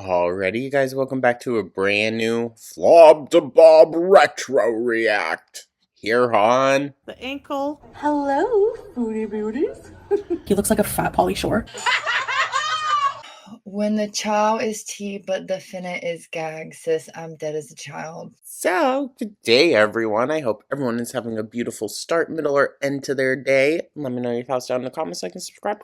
Alrighty, you guys, welcome back to a brand new Flob to Bob Retro React here on the ankle. Hello, Foodie Beauties. He looks like a fat Pauly Shore. When the chow is tea, but the finna is gag, sis, I'm dead as a child. So, good day, everyone. I hope everyone is having a beautiful start, middle, or end to their day. Let me know your thoughts down in the comments, so I can subscribe.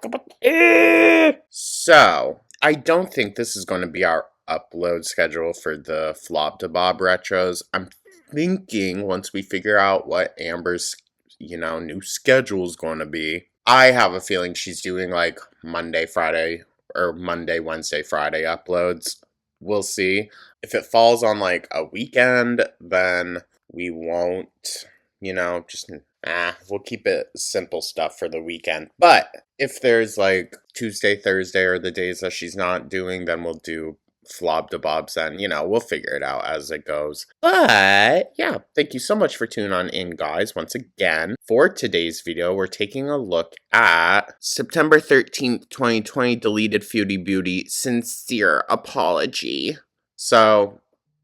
So, I don't think this is going to be our upload schedule for the Flop to Bob retros. I'm thinking once we figure out what Amber's, new schedule is going to be, I have a feeling she's doing like Monday, Friday, or Monday, Wednesday, Friday uploads. We'll see. If it falls on like a weekend, then we won't, we'll keep it simple stuff for the weekend. But if there's like Tuesday, Thursday, or the days that she's not doing, then we'll do Flob to Bob's then, we'll figure it out as it goes. But yeah, thank you so much for tuning on in, guys. Once again, for today's video, we're taking a look at September 13th, 2020 deleted Foodie Beauty sincere apology. So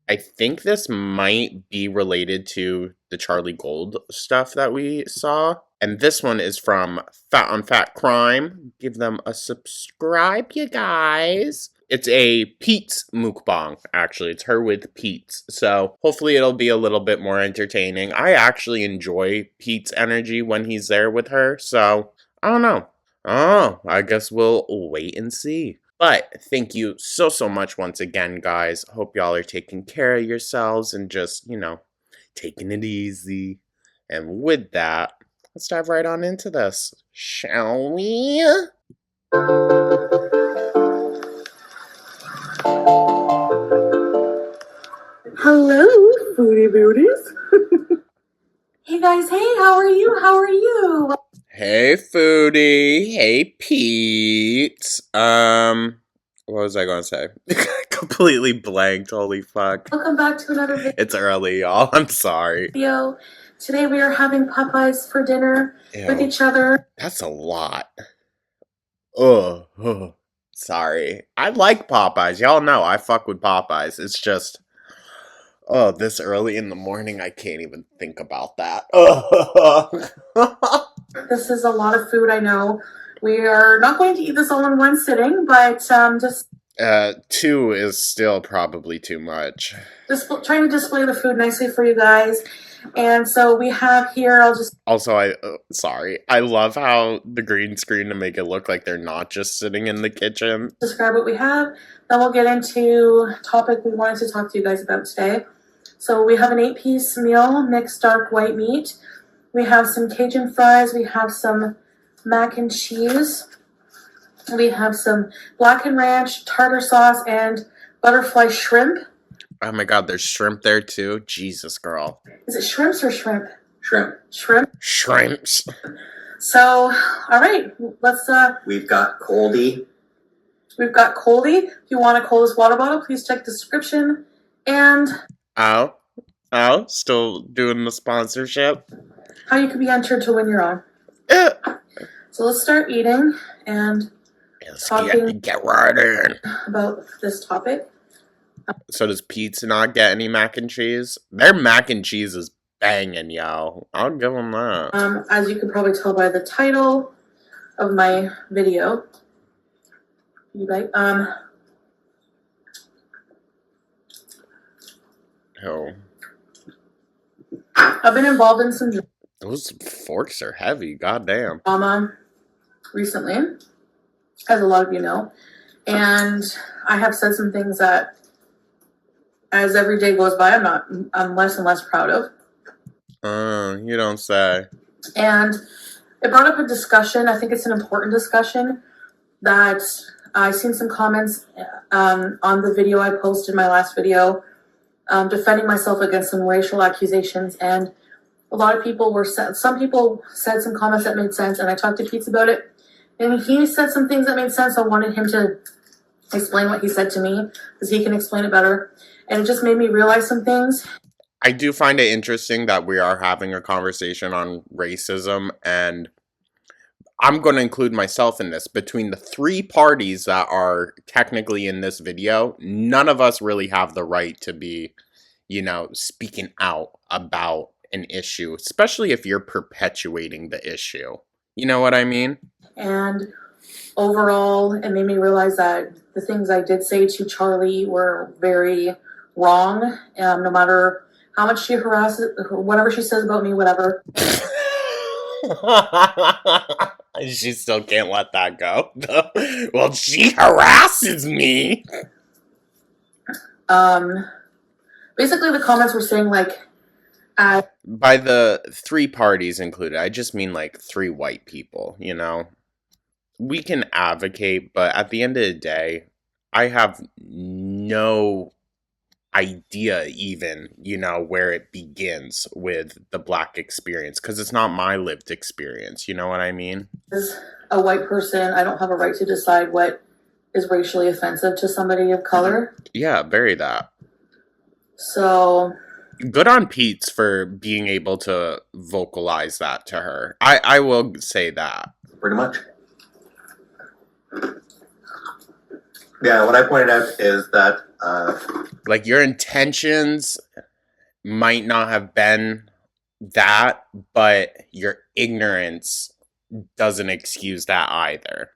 I think this might be related to the Charlie Gold stuff that we saw. And this one is from Fat on Fat Crime. Give them a subscribe, you guys. It's a Pete's mukbang, actually. It's her with Pete's. So hopefully it'll be a little bit more entertaining. I actually enjoy Pete's energy when he's there with her. So, I don't know. Oh, I guess we'll wait and see. But thank you so much once again, guys. Hope y'all are taking care of yourselves and just, taking it easy. And with that, let's dive right on into this, shall we? Hello, Foodie Beauties. Hey guys, hey, how are you? How are you? Hey, Foodie. Hey, Pete. What was I gonna say? Completely blanked, holy fuck. Welcome back to another video. It's early, y'all. I'm sorry. Today we are having Popeyes for dinner with each other. That's a lot. Ugh. Sorry. I like Popeyes. Y'all know I fuck with Popeyes. It's just, this early in the morning, I can't even think about that. This is a lot of food, I know. We are not going to eat this all in one sitting, but just... 2 is still probably too much. Just trying to display the food nicely for you guys. And so we have here, Also, sorry. I love how the green screen to make it look like they're not just sitting in the kitchen. Describe what we have. Then we'll get into topic we wanted to talk to you guys about today. So we have an 8-piece meal, mixed dark white meat. We have some Cajun fries. We have some mac and cheese. We have some blackened ranch, tartar sauce, and butterfly shrimp. Oh my god, there's shrimp there too? Jesus, girl. Is it shrimps or shrimp? Shrimp. Shrimp? Shrimps. So, alright, let's, We've got Coldy. We've got Coldy. If you want a Coldest water bottle, please check the description. And... Oh, still doing the sponsorship? How you can be entered to win your own. So let's start eating and talking get right in. about this topic. So does Pete's not get any mac and cheese? Their mac and cheese is banging, yo. I'll give them that. As you can probably tell by the title of my video, I've been involved in some Those forks are heavy, goddamn. drama recently, as a lot of you know, and I have said some things that, as every day goes by, I'm less and less proud of. You don't say. And it brought up a discussion. I think it's an important discussion that I've seen some comments on the video I posted, my last video, defending myself against some racial accusations. And a lot of people some people said some comments that made sense, and I talked to Pete about it. And he said some things that made sense. I wanted him to explain what he said to me, because he can explain it better. And it just made me realize some things. I do find it interesting that we are having a conversation on racism, and I'm going to include myself in this. Between the three parties that are technically in this video, none of us really have the right to be, speaking out about an issue, especially if you're perpetuating the issue. You know what I mean? And overall, it made me realize that the things I did say to Charlie were very wrong. No matter how much she harasses, whatever she says about me, whatever. She still can't let that go. Well, she harasses me. Basically, the comments were saying like, by the three parties included, I just mean like three white people, We can advocate, but at the end of the day, I have no idea even, where it begins with the black experience, because it's not my lived experience, you know what I mean? as a white person, I don't have a right to decide what is racially offensive to somebody of color. Yeah, bury that. So good on Pete's for being able to vocalize that to her. I will say that. Pretty much. Yeah, what I pointed out is that like, your intentions might not have been that, but your ignorance doesn't excuse that either.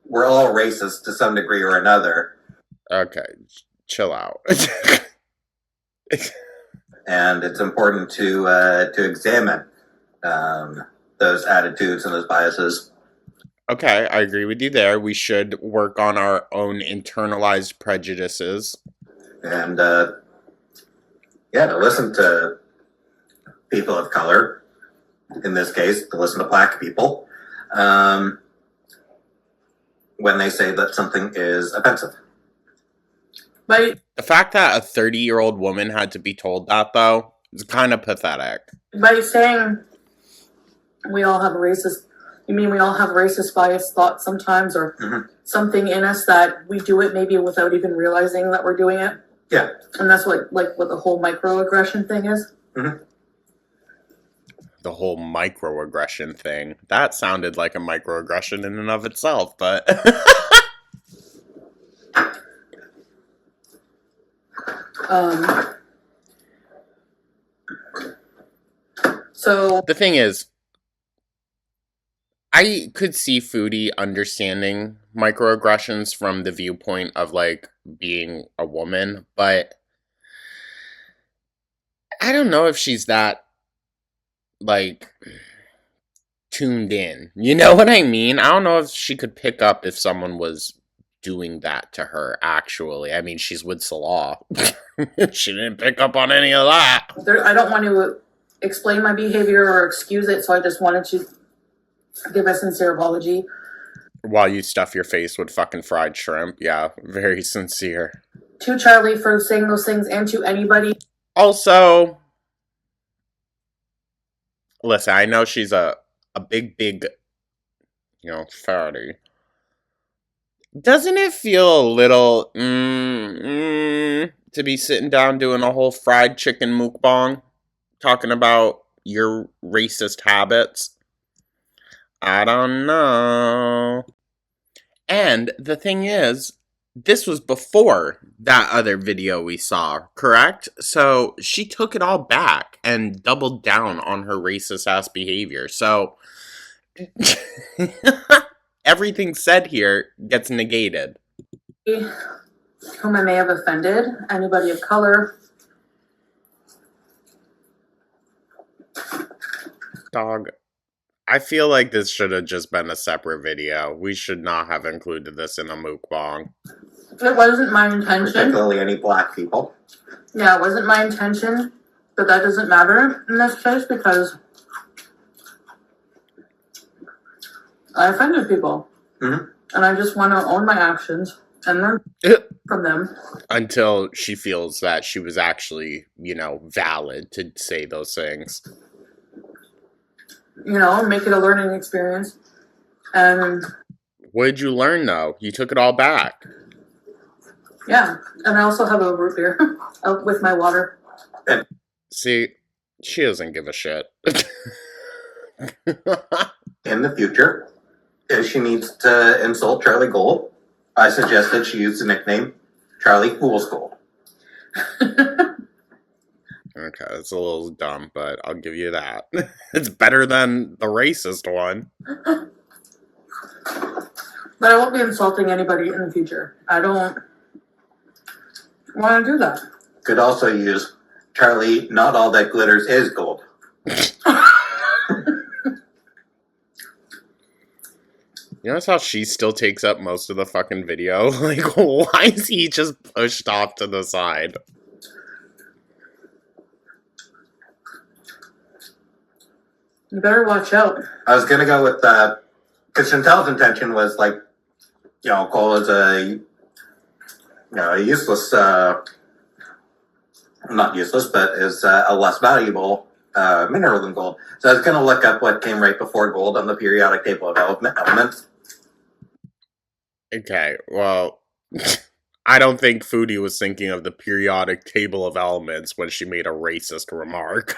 We're all racist to some degree or another. Okay, chill out. And it's important to examine those attitudes and those biases. Okay, I agree with you there. We should work on our own internalized prejudices. And, to listen to people of color, in this case, to listen to black people, when they say that something is offensive. But the fact that a 30-year-old woman had to be told that, though, is kind of pathetic. by saying we all have a racist, you mean we all have racist bias thoughts sometimes, or something in us that we do it maybe without even realizing that we're doing it? Yeah. And that's what the whole microaggression thing is? Mm-hmm. The whole microaggression thing. That sounded like a microaggression in and of itself, but... So the thing is, I could see Foodie understanding microaggressions from the viewpoint of, like, being a woman, but I don't know if she's that, like, tuned in. You know what I mean? I don't know if she could pick up if someone was doing that to her, actually. I mean, she's with Salah. She didn't pick up on any of that. I don't want to explain my behavior or excuse it, so I just wanted to give a sincere apology. While you stuff your face with fucking fried shrimp. Yeah, very sincere. To Charlie for saying those things, and to anybody. Also, listen, I know she's a big, fatty. Doesn't it feel a little, to be sitting down doing a whole fried chicken mukbang? Talking about your racist habits? I don't know. And the thing is, this was before that other video we saw, correct? So she took it all back and doubled down on her racist ass behavior. So everything said here gets negated. Whom I may have offended, anybody of color. Dog, I feel like this should have just been a separate video. We should not have included this in a mukbang. It wasn't my intention. Particularly any black people. Yeah, it wasn't my intention, but that doesn't matter in this case because I offended people. Mm-hmm. And I just want to own my actions and learn from them. Until she feels that she was actually, valid to say those things. Make it a learning experience. And what did you learn, though? You took it all back. Yeah, and I also have a root beer with my water. See, she doesn't give a shit. in the future, if she needs to insult Charlie Gold, I suggested she use the nickname Charlie Fool's Gold. Okay, it's a little dumb, but I'll give you that. It's better than the racist one. But I won't be insulting anybody in the future. I don't want to do that. Could also use Charlie, not all that glitters is gold. You notice how she still takes up most of the fucking video? Like, why is he just pushed off to the side? You better watch out. I was gonna go with because Chantel's intention was like, Cole is a useless, not useless, but is a less valuable mineral than gold. So I was gonna look up what came right before gold on the periodic table of elements. Okay, well, I don't think Foodie was thinking of the periodic table of elements when she made a racist remark.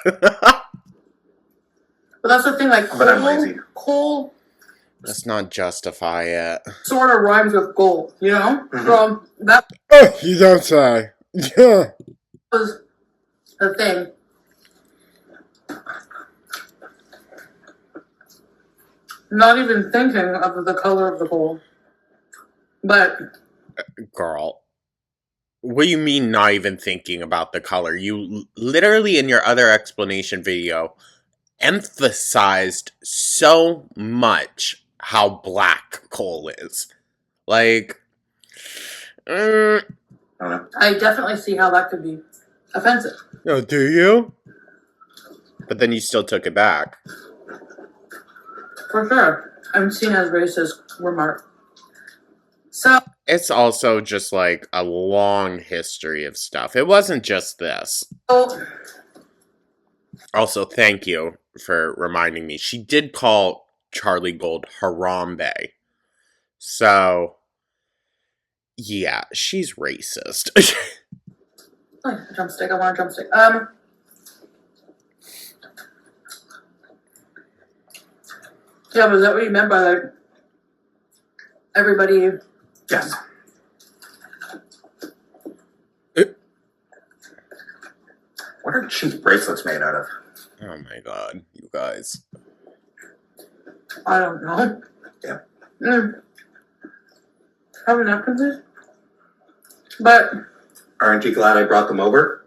But that's the thing, like, But I'm lazy. coal Let's not justify it. sort of rhymes with gold, you know? Mhm. So that Oh, you don't say. Yeah. was the thing. Not even thinking of the color of the gold. But Girl. What do you mean not even thinking about the color? You literally in your other explanation video emphasized so much how black coal is. Like, I don't know. I definitely see how that could be offensive. oh, do you? But then you still took it back. For sure. I'm seen as racist remark. So It's also just like a long history of stuff. It wasn't just this. Also, thank you for reminding me. She did call Charlie Gold Harambe. So, yeah, she's racist. a drumstick. I want a drumstick. Yeah, but is that what you meant by like everybody? Yes. What are cheap bracelets made out of? Oh my god, you guys. I don't know. Yeah. Have a napkin, please? But Aren't you glad I brought them over?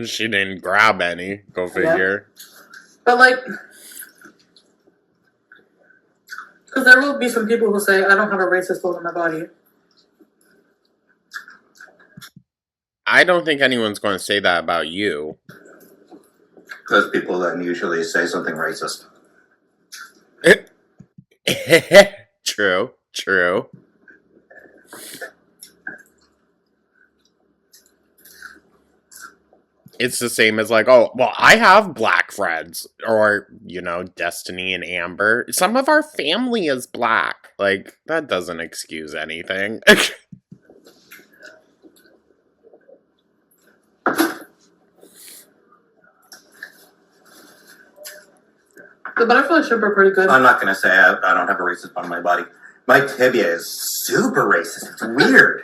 She didn't grab any. Go figure. like, because there will be some people who say I don't have a racist bone in my body. I don't think anyone's going to say that about you. Those people that usually say something racist. True, true. It's the same as like, oh, well, I have black friends. Or, Destiny and Amber. Some of our family is black. Like, that doesn't excuse anything. The butterfly shrimp are pretty good. I'm not going to say I don't have a racist bone in my body. My tibia is super racist. It's weird.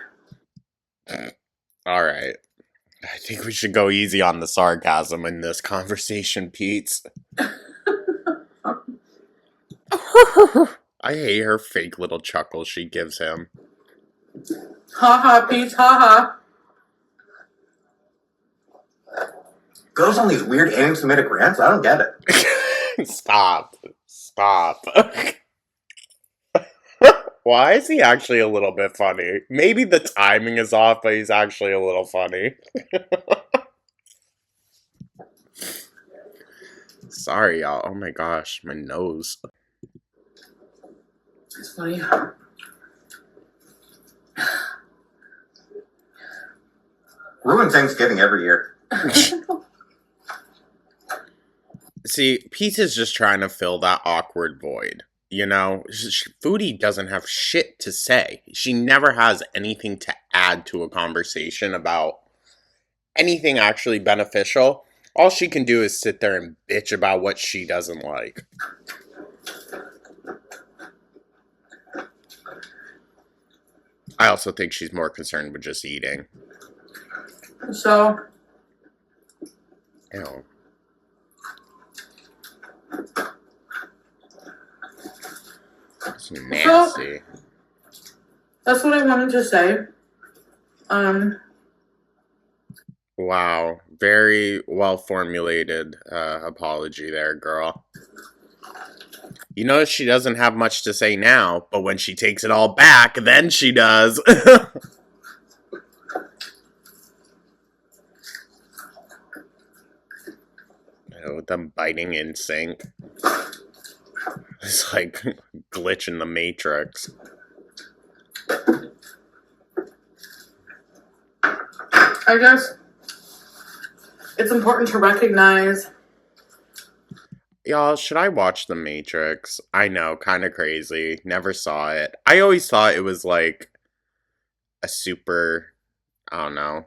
Alright. I think we should go easy on the sarcasm in this conversation, Pete. I hate her fake little chuckle she gives him. Ha ha, Pete, ha ha. Goes on these weird anti-Semitic rants. I don't get it. Stop. Why is he actually a little bit funny? Maybe the timing is off, but he's actually a little funny. Sorry, y'all. Oh my gosh, my nose. It's funny. Ruin Thanksgiving every year. See, Pete is just trying to fill that awkward void. Foodie doesn't have shit to say. She never has anything to add to a conversation about anything actually beneficial. All she can do is sit there and bitch about what she doesn't like. I also think she's more concerned with just eating. So, Ew. It's nasty. that's what I wanted to say. Wow. Very well formulated apology there, girl. You know she doesn't have much to say now, but when she takes it all back, then she does. With them biting in sync. It's like glitch in the Matrix. I guess it's important to recognize. Y'all, should I watch The Matrix? I know, kind of crazy. Never saw it. I always thought it was like a super, I don't know,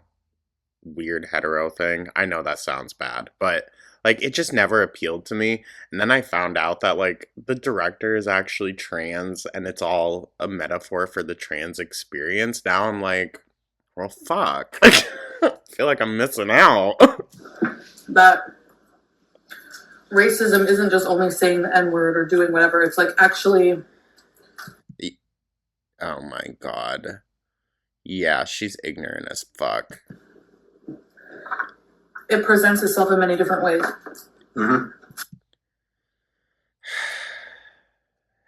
weird hetero thing. I know that sounds bad, but like it just never appealed to me. And then I found out that like the director is actually trans and it's all a metaphor for the trans experience. Now I'm like, well, fuck. I feel like I'm missing out. That racism isn't just only saying the N-word or doing whatever. It's like actually. Oh my god. Yeah, she's ignorant as fuck. It presents itself in many different ways. Mm-hmm.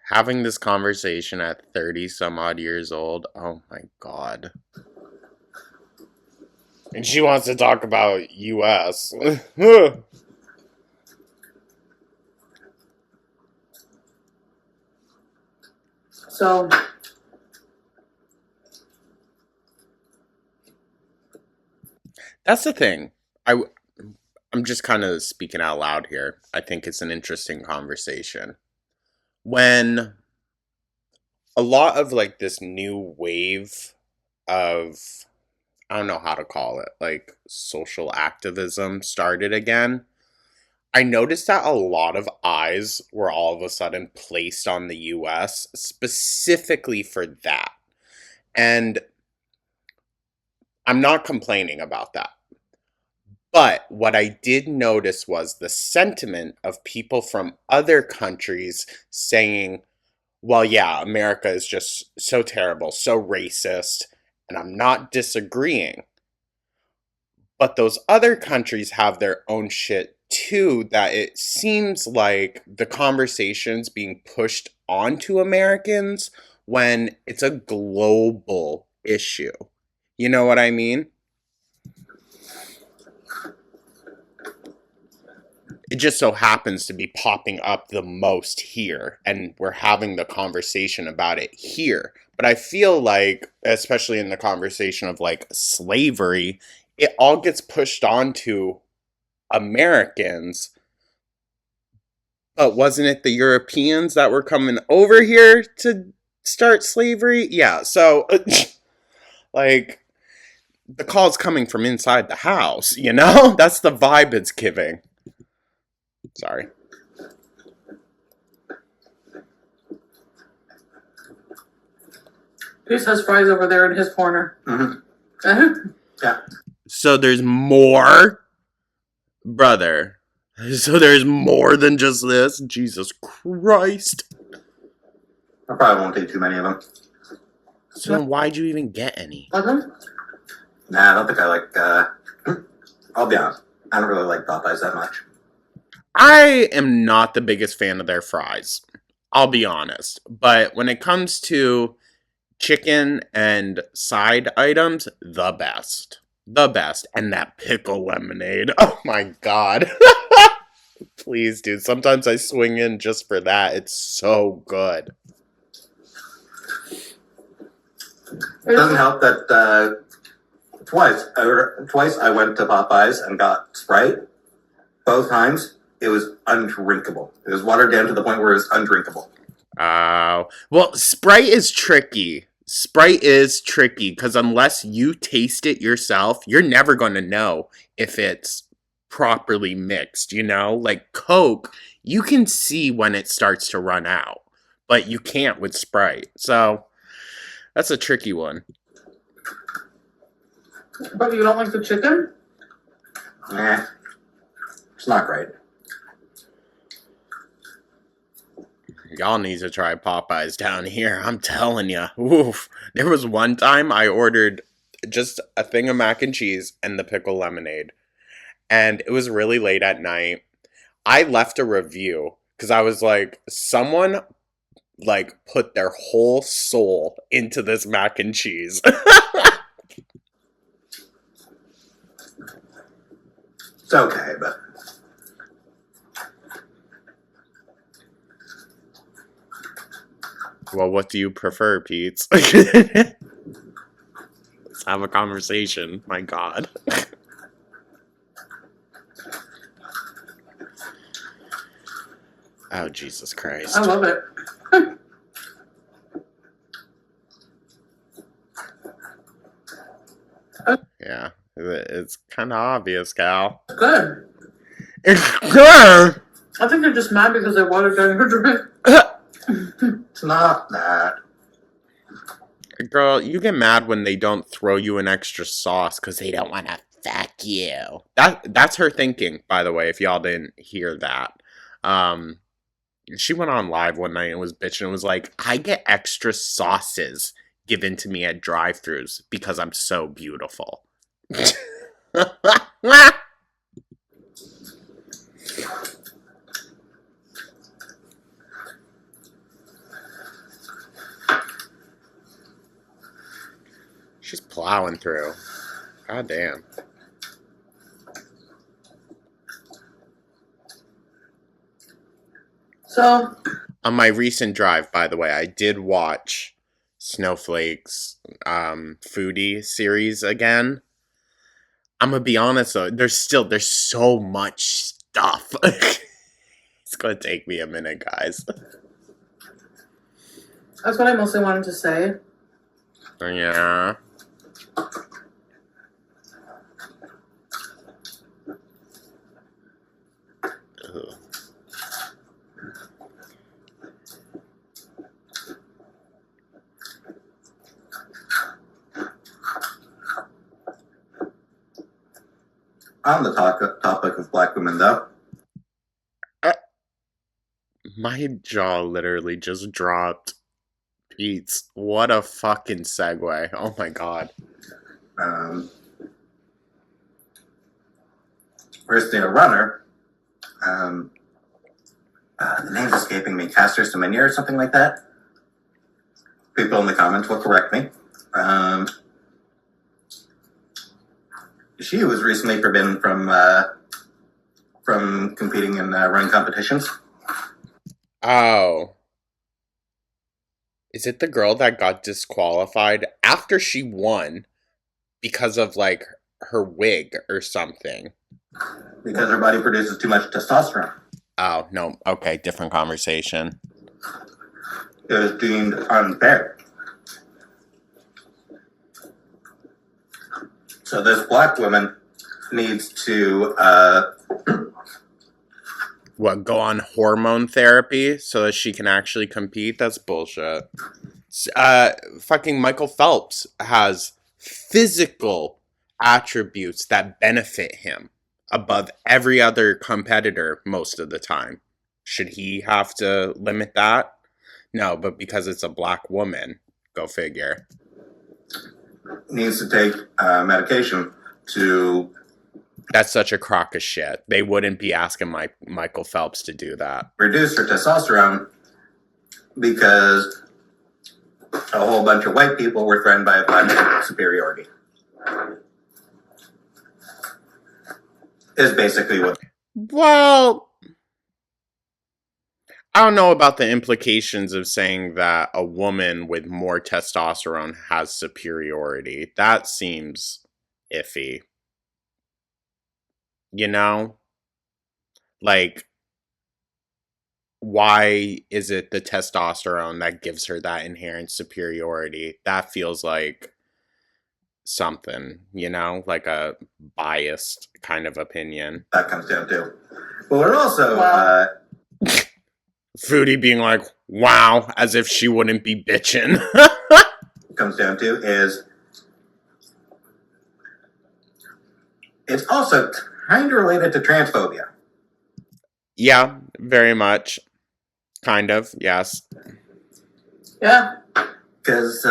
Having this conversation at 30 some odd years old, oh my god. And she wants to talk about US. So, that's the thing. I'm just kind of speaking out loud here. I think it's an interesting conversation. When a lot of like this new wave of, I don't know how to call it, like social activism started again, I noticed that a lot of eyes were all of a sudden placed on the US specifically for that. And I'm not complaining about that. But what I did notice was the sentiment of people from other countries saying, well, yeah, America is just so terrible, so racist, and I'm not disagreeing. But those other countries have their own shit too, that it seems like the conversation's being pushed onto Americans when it's a global issue. You know what I mean? It just so happens to be popping up the most here, and we're having the conversation about it here. But I feel like, especially in the conversation of like slavery, it all gets pushed onto Americans. But wasn't it the Europeans that were coming over here to start slavery? Yeah, so like the call's coming from inside the house, you know? That's the vibe it's giving. Sorry. Peace has fries over there in his corner. Mm-hmm. Uh-huh. Yeah. So there's more? Brother. So there's more than just this? Jesus Christ. I probably won't take too many of them. So then why'd you even get any? Uh-huh. Nah, I don't think I like, I'll be honest. I don't really like Popeyes that much. I am not the biggest fan of their fries. I'll be honest. But when it comes to chicken and side items, the best. The best. And that pickle lemonade. Oh my god. Please, dude. Sometimes I swing in just for that. It's so good. It doesn't help that twice I went to Popeyes and got Sprite. Both times, it was undrinkable. It was watered down to the point where it was undrinkable. Well, Sprite is tricky. Sprite is tricky because unless you taste it yourself, you're never going to know if it's properly mixed, you know? Like Coke, you can see when it starts to run out, but you can't with Sprite. So that's a tricky one. But you don't like the chicken? Nah, it's not great. Y'all need to try Popeyes down here. I'm telling you. Oof. There was one time I ordered just a thing of mac and cheese and the pickle lemonade. And it was really late at night. I left a review because I was like, someone like put their whole soul into this mac and cheese. It's okay, but Well, what do you prefer, Pete? Let's have a conversation. My God. Oh, Jesus Christ. I love it. Yeah, it's kind of obvious, Cal. Good. It's good! I think they're just mad because I watered down your drink. it's not that. Girl, you get mad when they don't throw you an extra sauce because they don't want to fuck you. That's her thinking, by the way, if y'all didn't hear that. She went on live one night and was bitching and was like, I get extra sauces given to me at drive-thrus because I'm so beautiful. She's plowing through. God damn. So, On my recent drive, by the way, I did watch Snowflake's Foodie series again. I'm gonna be honest though, there's so much stuff. It's gonna take me a minute, guys. that's what I mostly wanted to say. Yeah. Ugh. On the topic of black women, though, My jaw literally just dropped. Pete's. What a fucking segue. Oh my god. first year runner, the name's escaping me, Caster Semenya or something like that. People in the comments will correct me. She was recently forbidden from competing in running competitions. Oh. Is it the girl that got disqualified after she won because of, like, her wig or something? Because her body produces too much testosterone. Oh, no. Okay, different conversation. It was deemed unfair. So this black woman needs to What, go on hormone therapy so that she can actually compete? That's bullshit. Fucking Michael Phelps has physical attributes that benefit him above every other competitor most of the time. Should he have to limit that? No, but because it's a black woman, go figure. needs to take medication to That's such a crock of shit. They wouldn't be asking Michael Phelps to do that. reduce her testosterone because a whole bunch of white people were threatened by a black superiority. Is basically what. Well, I don't know about the implications of saying that a woman with more testosterone has superiority. That seems iffy. You know? Like, why is it the testosterone that gives her that inherent superiority? That feels like something, you know, like a biased kind of opinion. That comes down to. But what also Wow. Foodie being like, wow, as if she wouldn't be bitching. comes down to is it's also kind of related to transphobia. Yeah, very much. Kind of, yes. Yeah. Because,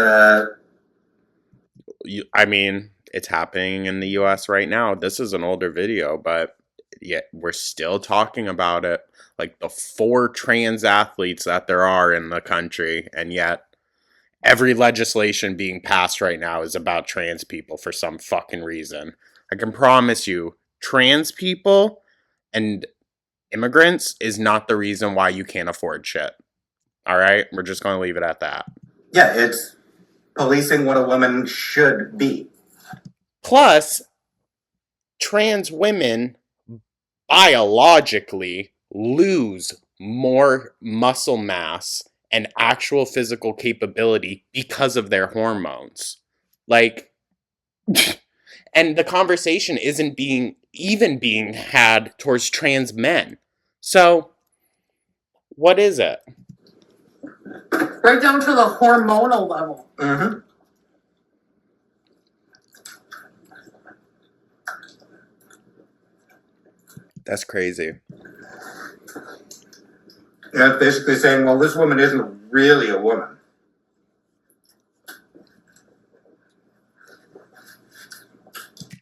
I mean, it's happening in the US right now. This is an older video, but yet we're still talking about it. Like the 4 trans athletes that there are in the country, and yet every legislation being passed right now is about trans people for some fucking reason. I can promise you, trans people and immigrants is not the reason why you can't afford shit. Alright? We're just going to leave it at that. yeah, it's policing what a woman should be. Plus, trans women biologically lose more muscle mass and actual physical capability because of their hormones. Like, and the conversation isn't being had towards trans men. So, what is it? Right down to the hormonal level. Mm-hmm. That's crazy. Yeah, it's basically saying, well, this woman isn't really a woman.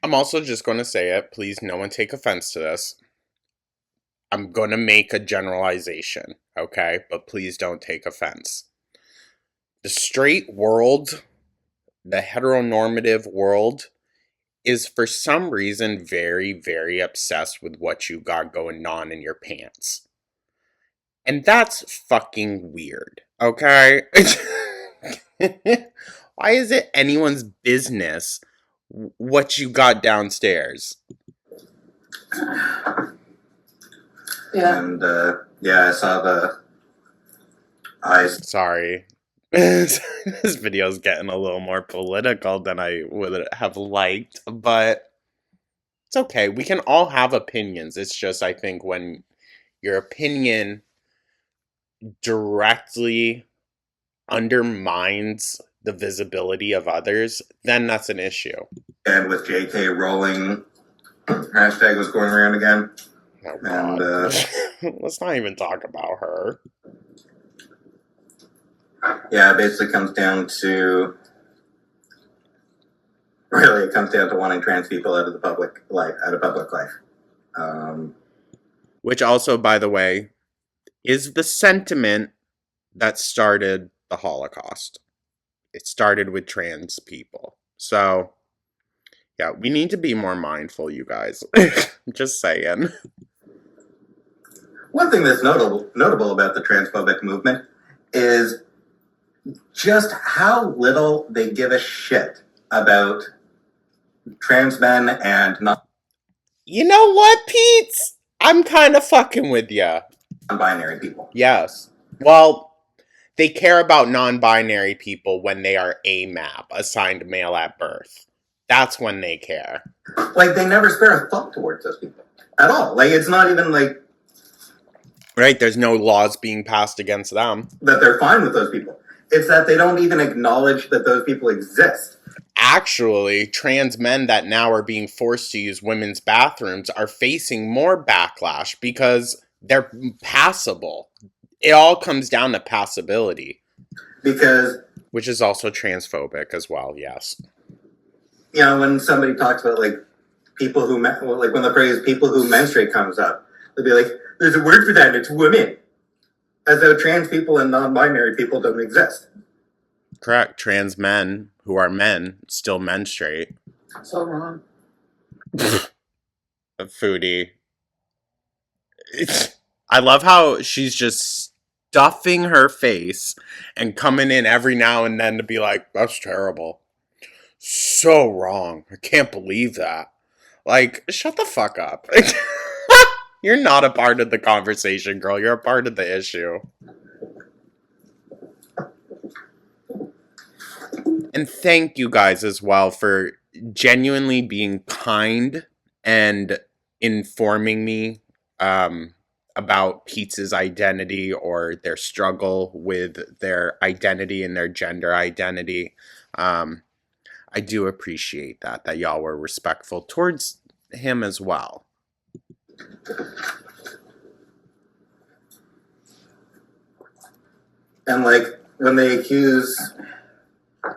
I'm also just going to say it. Please, no one take offense to this. I'm going to make a generalization, okay? But please don't take offense. The straight world, the heteronormative world, is for some reason very, very obsessed with what you got going on in your pants. And that's fucking weird, okay? Why is it anyone's business what you got downstairs? Yeah. And, yeah, I saw the eyes. Sorry. This video's getting a little more political than I would have liked, but it's okay. We can all have opinions. It's just, I think, when your opinion directly undermines the visibility of others, then that's an issue. And with JK Rowling, hashtag was going around again. Oh, And, God. Let's not even talk about her. yeah, it basically comes down to, really, it comes down to wanting trans people out of the public life, Which also, by the way, is the sentiment that started the Holocaust. It started with trans people. So, yeah, we need to be more mindful, you guys. Just saying. One thing that's notable about the transphobic movement is just how little they give a shit about trans men and You know what, Pete? I'm kind of fucking with ya. non-binary people. Yes. Well, they care about non-binary people when they are AMAP, assigned male at birth. That's when they care. Like, they never spare a thought towards those people at all. Like, it's not even like Right, there's no laws being passed against them. that they're fine with those people. It's that they don't even acknowledge that those people exist. Actually, trans men that now are being forced to use women's bathrooms are facing more backlash because they're passable. It all comes down to passability. Because, Which is also transphobic as well, yes. you know, when somebody talks about, like, people who, like, when the phrase people who menstruate comes up, they'll be like, there's a word for that, and it's women. As though trans people and non-binary people don't exist. Correct. Trans men who are men still menstruate. So wrong. Foodie. I love how she's just stuffing her face and coming in every now and then to be like, that's terrible. So wrong. I can't believe that. Like, shut the fuck up. You're not a part of the conversation, girl. You're a part of the issue. And thank you guys as well for genuinely being kind and informing me about Pete's identity or their struggle with their identity and their gender identity. I do appreciate that y'all were respectful towards him as well. And like when they accuse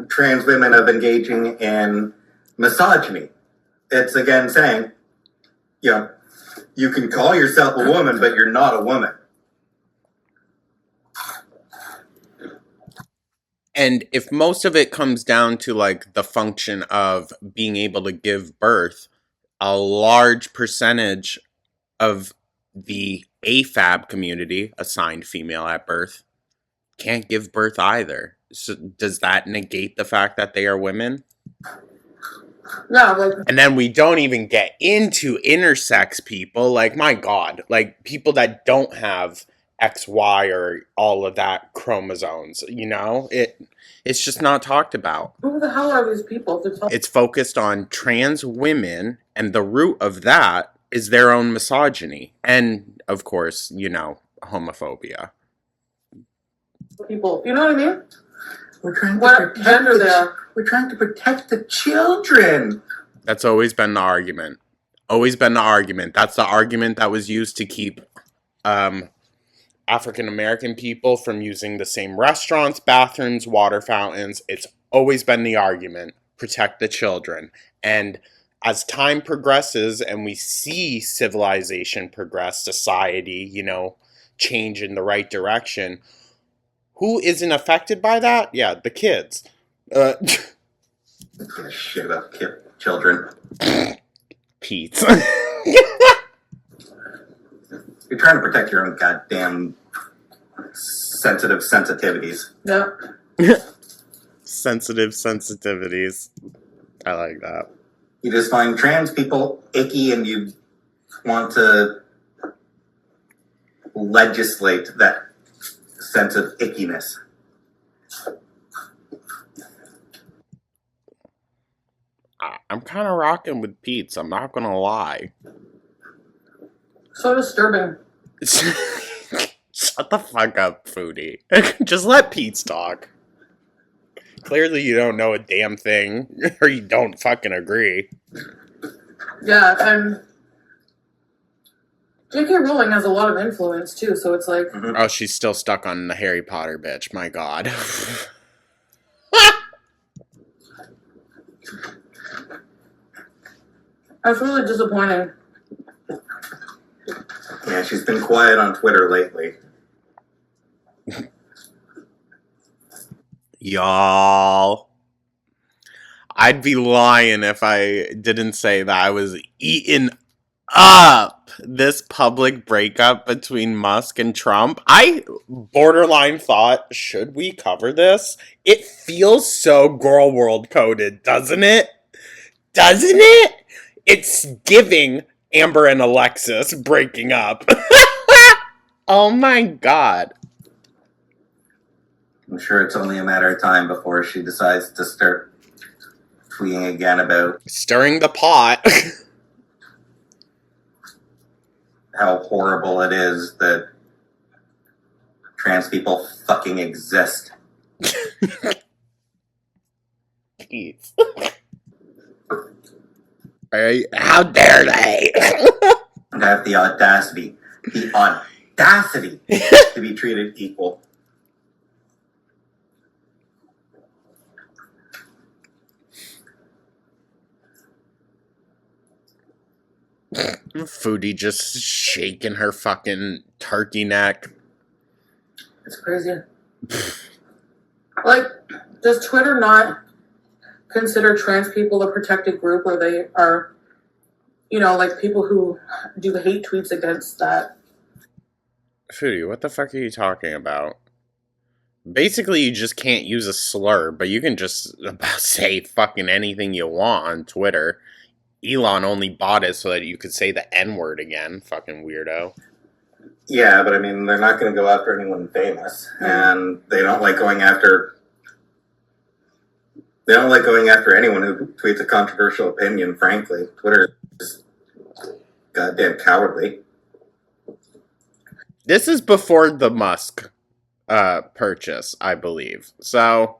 trans women of engaging in misogyny, it's again saying, you know, you can call yourself a woman, but you're not a woman. And if most of it comes down to like the function of being able to give birth, a large percentage of the AFAB community, assigned female at birth, can't give birth either. So does that negate the fact that they are women? Yeah, like, And then we don't even get into intersex people. Like, my God, like people that don't have XY or all of that chromosomes, you know? It's just not talked about. who the hell are these people? It's focused on trans women, and the root of that is their own misogyny. And, of course, you know, homophobia. People, you know what I mean? We're trying to What protect gender the they are. We're trying to protect the children. That's always been the argument. Always been the argument. That's the argument that was used to keep African American people from using the same restaurants, bathrooms, water fountains. It's always been the argument. Protect the children. And as time progresses and we see civilization progress, society, you know, change in the right direction, who isn't affected by that? Yeah, the kids. Shit about children. Pete. You're trying to protect your own goddamn sensitive sensitivities. Yeah. Sensitive sensitivities. I like that. You just find trans people icky and you want to legislate that sense of ickiness. I'm kind of rocking with Pete's. I'm not going to lie. So disturbing. Shut the fuck up, Foodie. Just let Pete's talk. Clearly you don't know a damn thing, or you don't fucking agree. Yeah, and J.K. Rowling has a lot of influence too, so it's like, Oh, she's still stuck on the Harry Potter bitch. My God. that's really disappointing. Yeah, she's been quiet on Twitter lately. Y'all. I'd be lying if I didn't say that I was eating up this public breakup between Musk and Trump. I borderline thought, should we cover this? It feels so girl world coded, doesn't it? Doesn't it? It's giving Amber and Alexis breaking up. Oh my God. I'm sure it's only a matter of time before she decides to start tweeting again about Stirring the pot. how horrible it is that trans people fucking exist. Jeez. How dare they? And have the audacity to be treated equal. Foodie just shaking her fucking turkey neck. It's crazy. Like, does Twitter not consider trans people a protected group where they are, you know, like people who do hate tweets against that? Foodie, what the fuck are you talking about? Basically, you just can't use a slur, but you can just say fucking anything you want on Twitter. Elon only bought it so that you could say the N-word again. Fucking weirdo. Yeah, but I mean, they're not going to go after anyone famous, and they don't like going after They don't like going after anyone who tweets a controversial opinion, frankly. Twitter is goddamn cowardly. This is before the Musk purchase, I believe. So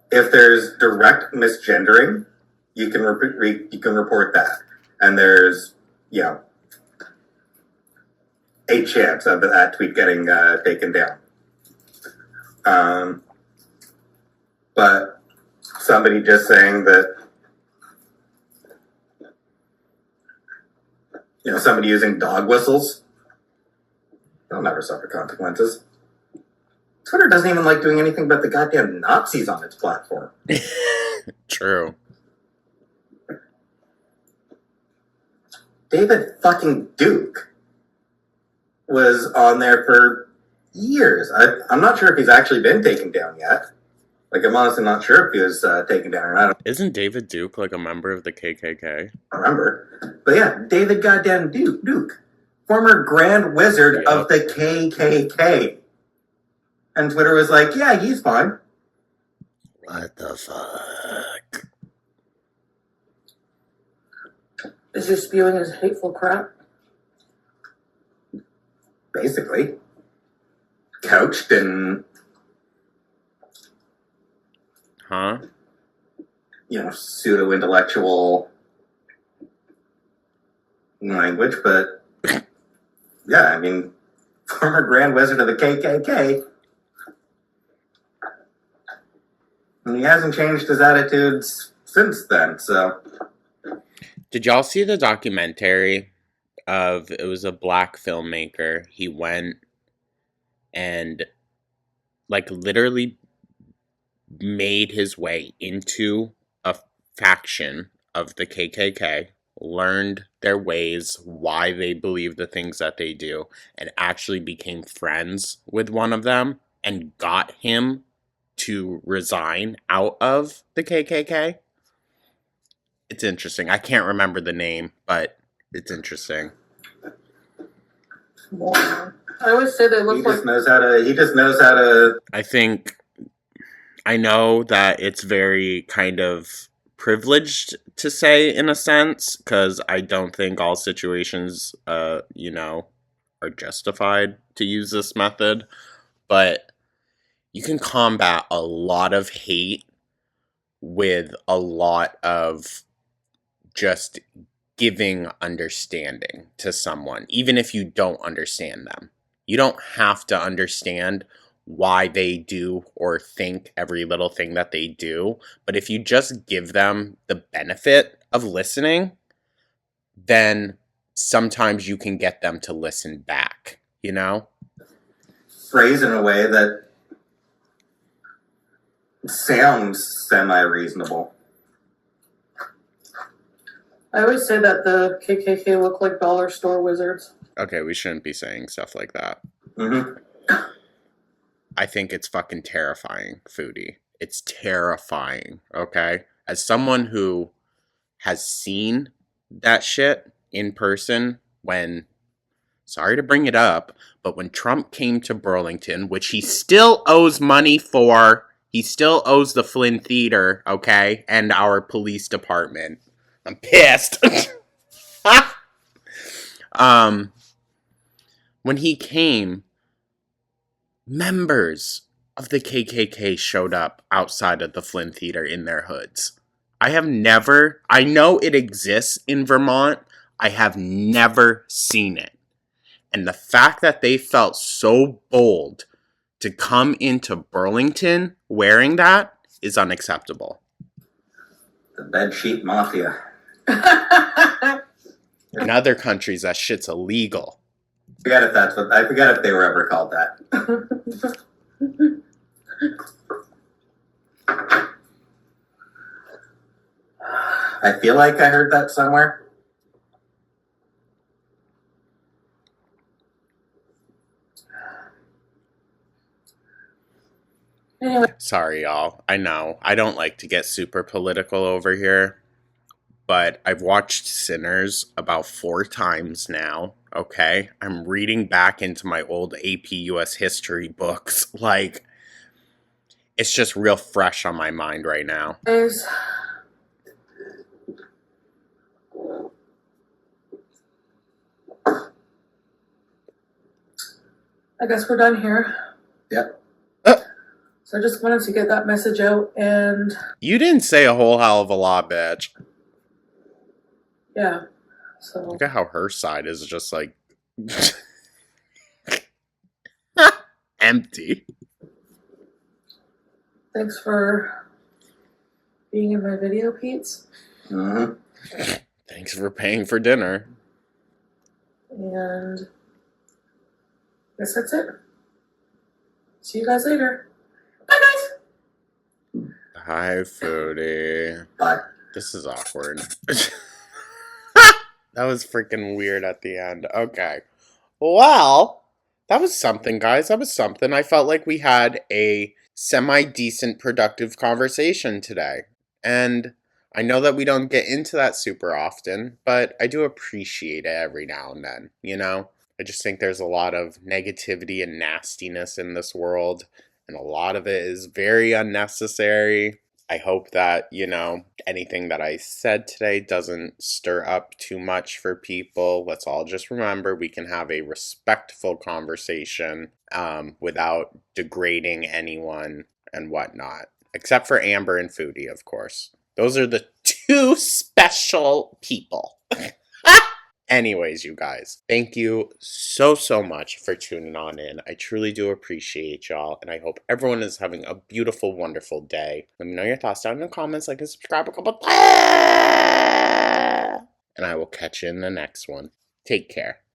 If there's direct misgendering, you can report that, and there's a chance of that tweet getting taken down. But somebody just saying that, somebody using dog whistles, they'll never suffer consequences. Twitter doesn't even like doing anything but the goddamn Nazis on its platform. True. David fucking Duke was on there for years. I'm not sure if he's actually been taken down yet. Like, I'm honestly not sure if he was taken down or not. Isn't David Duke like a member of the KKK? I don't remember. But yeah, David goddamn Duke. Former Grand Wizard of the KKK. And Twitter was like, yeah, he's fine. What the fuck? Is he spewing his hateful crap? Basically. Couched in, pseudo-intellectual language, but yeah, I mean, former Grand Wizard of the KKK. And he hasn't changed his attitudes since then, so. Did y'all see the documentary it was a black filmmaker? He went and, literally made his way into a faction of the KKK, learned their ways, why they believe the things that they do, and actually became friends with one of them and got him to resign out of the KKK. It's interesting. I can't remember the name, but it's interesting. Wow. I always say they look He just knows how to. I know that it's very kind of privileged to say, in a sense, because I don't think all situations, are justified to use this method, but you can combat a lot of hate with a lot of just giving understanding to someone, even if you don't understand them. You don't have to understand why they do or think every little thing that they do, but if you just give them the benefit of listening, then sometimes you can get them to listen back, Phrase in a way that sounds semi-reasonable. I always say that the KKK look like dollar store wizards. Okay, we shouldn't be saying stuff like that. Mm-hmm. I think it's fucking terrifying, Foodie. It's terrifying, okay? As someone who has seen that shit in person sorry to bring it up, but when Trump came to Burlington, which he still owes money for, he still owes the Flynn Theater, okay? And our police department. I'm pissed. When he came, members of the KKK showed up outside of the Flynn Theater in their hoods. I know it exists in Vermont. I have never seen it. And the fact that they felt so bold to come into Burlington wearing that is unacceptable. The bedsheet mafia. In other countries, that shit's illegal. I forget if they were ever called that. I feel like I heard that somewhere. Anyway. Sorry, y'all. I know. I don't like to get super political over here, but I've watched Sinners about 4 times now, okay? I'm reading back into my old AP US history books. Like, it's just real fresh on my mind right now. Guys, I guess we're done here. Yep. So I just wanted to get that message out, and You didn't say a whole hell of a lot, bitch. yeah. So Look at how her side is just like empty. thanks for being in my video, Pete's. Mm-hmm. Thanks for paying for dinner. And I guess that's it. See you guys later. Bye, guys. Hi, Foodie. Bye. This is awkward. That was freaking weird at the end. Okay. Well, that was something, guys. That was something. I felt like we had a semi-decent productive conversation today. And I know that we don't get into that super often, but I do appreciate it every now and then, you know? I just think there's a lot of negativity and nastiness in this world, and a lot of it is very unnecessary. I hope that, you know, anything that I said today doesn't stir up too much for people. Let's all just remember we can have a respectful conversation without degrading anyone and whatnot. Except for Amber and Foodie, of course. Those are the two special people. Anyways, you guys, thank you so much for tuning on in. I truly do appreciate y'all, and I hope everyone is having a beautiful, wonderful day. Let me know your thoughts down in the comments, like and subscribe a couple times, and I will catch you in the next one. Take care.